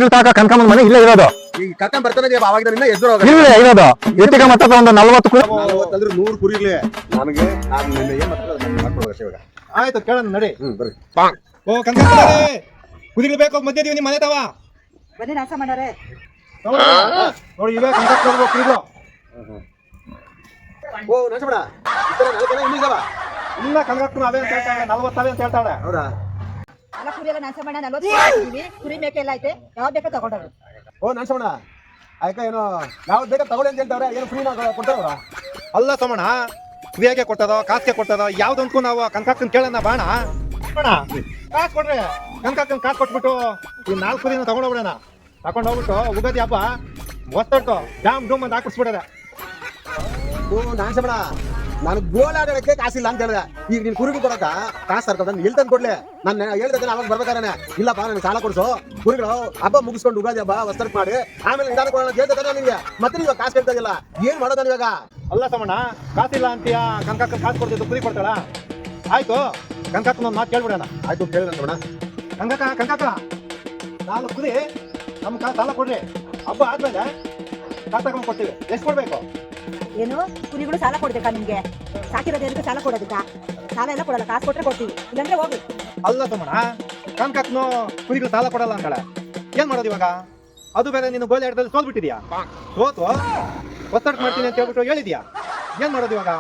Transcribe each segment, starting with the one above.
ಕುರಿಗಳು ತಾಕ ಕನ್ಕಮ್ಮನ ಮನೆ ಇಲ್ಲೇ ಇರೋದು. ಈಗ ಕರ್ಕೊಂಡ್ ಬರ್ತಾನೆ ಅವಾಗಿಂದ ಎದ್ದು ಇಲ್ಲೇ ಇರೋದು. ಎತ್ತಿಗೆ ಮತ್ತೆ ಒಂದು 40 ಕುರಿ 100 ಕುರಿಗಳೇ ನನಗೆ. ನಾನು ನಿನ್ನೆ ಏನ್ ಮಾಡ್ಕೊಡ್ಬೇಕು ಅಷ್ಟೇ ಇವಾಗ. ಆಯ್ತು ಕೇಳೋಣ ನಡಿ. ಬರ್ರಿ. ಓ ಕಂಕ ಕುರಿಗಳು ಬೇಕು ಮಧ್ಯೆ ನಿಮ್ಮ ಮನೆ ತಾವ ಬನ್ನಿ ನಾಶ ಮಾಡಾರೆ ನೋಡಿ ಇವೇ ಕಂಕ ಕುರಿಗಳು. ಓ ನರಸಮಣ ಇನ್ನಿದಾವ ಇಲ್ಲ ಕಂಗಕ್ಕೂ ಅವೇ ಅಂತ ಹೇಳ್ತಾಳೆ 40 ಅವೇ ಅಂತ ಹೇಳ್ತಾಳೆ. ಹೌದಾ? ಎಲ್ಲ ಕುರಿ ಎಲ್ಲ ನಾಶ ಮಾಡ 40 ಕುರಿ ಮೇಕೆ ಎಲ್ಲ ಐತೆ ಯಾವ್ದು ಬೇಕೋ ತಗೊಂಡವ್ರು. ಓ ನರಸಮಣ ಆಯ್ಕ ಏನೋ ಯಾವ್ದು ಬೇಕಾ ತಗೊಳ್ಳಿ ಅಂತ ಹೇಳ್ತಾವ್ರೆ. ಏನು ಫ್ರೀ ಕೊಡ್ತಾವ್ರ? ಅಲ್ಲ ಸೋಮಣ್ಣ ಕುರಿಯಾಗೆ ಕೊಟ್ಟದೋ ಕಾಸಿಗೆ ಕೊಟ್ಟದೋ ಯಾವ್ದಂತೂ ನಾವು ಕಂಕಕ್ಕನ್ ಕೇಳೋಣ ಬಾಣ. ಕಾಸು ಕೊಡ್ರಿ ಕಂಕಕ್ಕನ್ ಕಾಸು ಕೊಟ್ಬಿಟ್ಟು ಈ 4 ಕುರಿನ ತಗೊಂಡೋಗ್ಬಿಡೋಣ. ತಗೊಂಡು ಹೋಗ್ಬಿಟ್ಟು ಉಗಾದಿ ಹಬ್ಬ ಒತ್ತಟ್ಟು ಜಾಮ್ ಡೂಮ್ ಅಂತ ಹಾಕಿಸ್ಬಿಡೋದ. ಓ ನರಸಮಣ ನಾನು ಗೋಲ್ ಆಡೋಕ್ಕೆ ಕಾಸಿಲ್ಲ ಅಂತ ಹೇಳಿದೆ. ಈಗ ನೀನ್ ಕುರಿಗಳು ಕೊಡಕ ಕಾಸು ತರ್ಕ ನಾನು ಎಲ್ಲಿ ತಂದು ಕೊಡ್ಲಿ? ನಾನು ಹೇಳ್ದೆ ಅವಾಗ ಬರ್ಬೇಕಾರೆ ಇಲ್ಲಪ್ಪ ನನಗೆ ಸಾಲ ಕೊಡಿಸು, ಕುರಿಗಳು ಹಬ್ಬ ಮುಗಿಸ್ಕೊಂಡು ಉಗಾದಿ ಹಬ್ಬ ವಸ್ತರ್ಕ್ ಮಾಡಿ ಆಮೇಲೆ ನಿಧಾನ ಕೊಡೋಣ ಹೇಳ್ತೇನೆ ನಿನ್ಗೆ. ಮತ್ತೆ ನೀವು ಕಾಸು ಕೇಳ್ತಾಗಿಲ್ಲ, ಏನ್ ಮಾಡೋದ ಇವಾಗ? ಅಲ್ಲ ಸೋಮಣ್ಣ ಕಾಸಿಲ್ಲ ಅಂತೀಯ ಕಂಕಕ್ಕನ್ ಕಾಸು ಕೊಡ್ತಿದ್ದು ಕುರಿ ಕೊಡ್ತಾಳ. ಆಯ್ತು ಕಂಕಕ್ಕನ ಒಂದು ಮಾತು ಕೇಳ್ಬಿಡೋಣ. ಆಯ್ತು ಕೇಳಿ ನರಸಮಣ. ಕಂಕಕ್ಕ 4 ಕುರಿ ನಮ್ ಸಾಲ ಕೊಡ್ರಿ. ಹಬ್ಬ ಆದ್ಮೇಲೆ ಕಾಸು ತಗೊಂಡ್ ಕೊಡ್ತೀವಿ. ಎಷ್ಟು ಕೊಡ್ಬೇಕು? ಏನು ಕುರಿಗಳು ಸಾಲ ಕೊಡ್ಬೇಕಾ ನಿಮ್ಗೆ? ಸಾಕಿರೋದೇನಕ್ಕೆ ಸಾಲ ಕೊಡೋದಕ್ಕ? ಸಾಲ ಎಲ್ಲ ಕೊಡಲ್ಲ, ಕಾಸು ಕೊಟ್ರೆ ಕೊಡ್ತೀವಿ, ಇಲ್ಲಾಂದ್ರೆ ಹೋಗಿ. ಅಲ್ಲ ಸೋಮಣ್ಣ ಕಂಕಕ್ಕನು ಕುರಿಗಳು ಸಾಲ ಕೊಡಲ್ಲ ಅಂತಾಳೆ. ಏನ್ ಮಾಡೋದು ಇವಾಗ? ಅದು ಬೇರೆ ನೀನು ಗೋಲಿ ಆಟದಲ್ಲಿ ಸೋಲ್ಬಿಟ್ಟಿದ್ಯಾ. ಸೋತು ಒತ್ತಡ ಮಾಡ್ತೀನಿ ಅಂತ ಹೇಳ್ಬಿಟ್ಟು ಹೇಳಿದ್ಯಾ. ಏನ್ ಮಾಡೋದು ಇವಾಗ?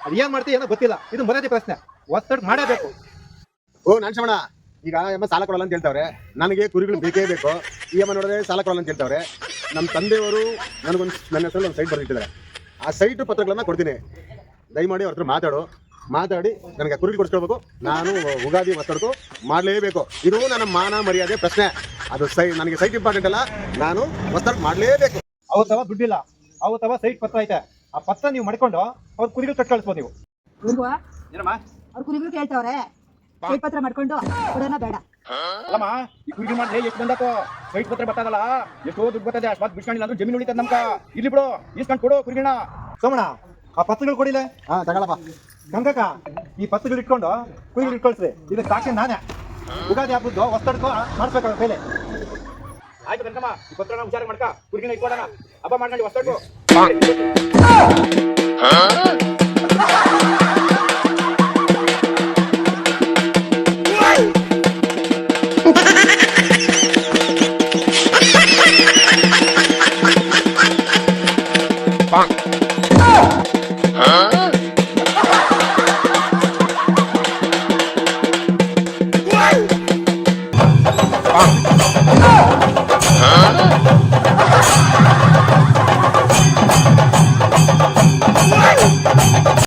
ಅದು ಏನ್ ಮಾಡ್ತೀವಿ ಏನೋ ಗೊತ್ತಿಲ್ಲ. ಇದು ಮರ್ಯಾದೆ ಪ್ರಶ್ನೆ. ಒತ್ತಡ ಮಾಡಬೇಕು. ಓ ನರಸಮಣ ಈಗ ಅಮ್ಮ ಸಾಲ ಕೊಡಲ್ಲ ಅಂತ ಹೇಳ್ತಾವ್ರೆ. ನನಗೆ ಕುರಿಗಳು ಬೇಕೇ ಬೇಕು. ಈ ಅಮ್ಮ ನೋಡಿದ್ರೆ ಸಾಲ ಕೊಡಲ್ಲ ಅಂತ ಹೇಳ್ತಾವ್ರೆ. ನಮ್ಮ ತಂದೆಯವರು ನನ್ನ ಹೆಸರಲ್ಲಿ ಒಂದು ಸೈಟ್ ಬರೆದಿಟ್ಟಿದ್ದಾರೆ. ಆ ಸೈಟು ಪತ್ರಗಳನ್ನ ಕೊಡ್ತೀನಿ. ದಯಮಾಡಿ ಅವ್ರ ಹತ್ರ ಮಾತಾಡಿ ನನಗೆ ಕುರಿಗಳು ಕೊಡಿಸ್ಕೊಳ್ಬೇಕು. ನಾನು ಉಗಾದಿ ಒತ್ತಡಕ್ಕೂ ಮಾಡಲೇಬೇಕು. ಇದು ನನ್ನ ಮಾನ ಮರ್ಯಾದೆ ಪ್ರಶ್ನೆ. ಅದು ನನಗೆ ಸೈಟ್ ಇಂಪಾರ್ಟೆಂಟ್ ಅಲ್ಲ, ನಾನು ಒತ್ತಡ ಮಾಡಲೇಬೇಕು. ಅವತ್ತವ ದುಡ್ಡಿಲ್ಲ, ಅವತ್ತವ ಸೈಟ್ ಪತ್ರ ಐತೆ. ಆ ಪತ್ರ ನೀವು ಮಾಡ್ಕೊಂಡು ಅವ್ರ ಕುರಿಗಳು ಕಟ್ ಕಳಿಸ್ಬೋದು ನೀವು. ಏನಮ್ಮ ಅವ್ರ ಕುರಿಗಳು ಕೇಳ್ತಾವ್ರೆ, ಸೈಟ್ ಪತ್ರ ಮಾಡ್ಕೊಂಡು ಕೊಡೋಣ ಬೇಡ? ಅಲ್ಲಮ್ಮ ಈ ಕುರಿಗಳು ಮಾಡಿ ಎಷ್ಟು ಬಂದಾಕೋ ಸೈಟ್ ಪತ್ರ ಬರ್ತದಲ್ಲ, ಎಷ್ಟೋ ದುಡ್ಡು ಬರ್ತದೆ. ಅಷ್ಟು ಬಿಟ್ಕೊಂಡಿಲ್ಲ ಅಂದ್ರೆ ಜಮೀನು ಉಳಿತದ ನಮ್ಗ. ಇಲ್ಲಿ ಬಿಡು ಇಸ್ಕೊಂಡು ಕೊಡು ಕುರಿಗಳನ್ನ. ಸೋಮಣ್ಣ ಆ ಪತ್ರಗಳು ಕೊಡಿಲ್ಲ. ತಗೊಳಪ್ಪ. ಕಂಕಕ್ಕ ಈ ಪತ್ರಗಳು ಇಟ್ಕೊಂಡು ಕುರಿಗಳು ಇಟ್ಕೊಳ್ಸ್ರಿ. ಇದಕ್ಕೆ ಸಾಕ್ಷಿ ನಾನೇ. ಉಗಾದಿ ಹಬ್ಬದ್ದು ಒತ್ತಡಕ್ಕೂ ಮಾಡ್ಬೇಕಾಗ ಕೈಲೆ. ಆಯ್ತು ಕನಕಮ್ಮ ಈ ಪತ್ರನ ವಿಚಾರ ಮಾಡ್ಕ ಕುರಿಗಳನ್ನ ಇಟ್ಕೊಳ್ಳೋಣ. ಹಬ್ಬ ಮಾಡ್ಕೊಂಡು ಒತ್ತಡಕ್ಕೂ Huh?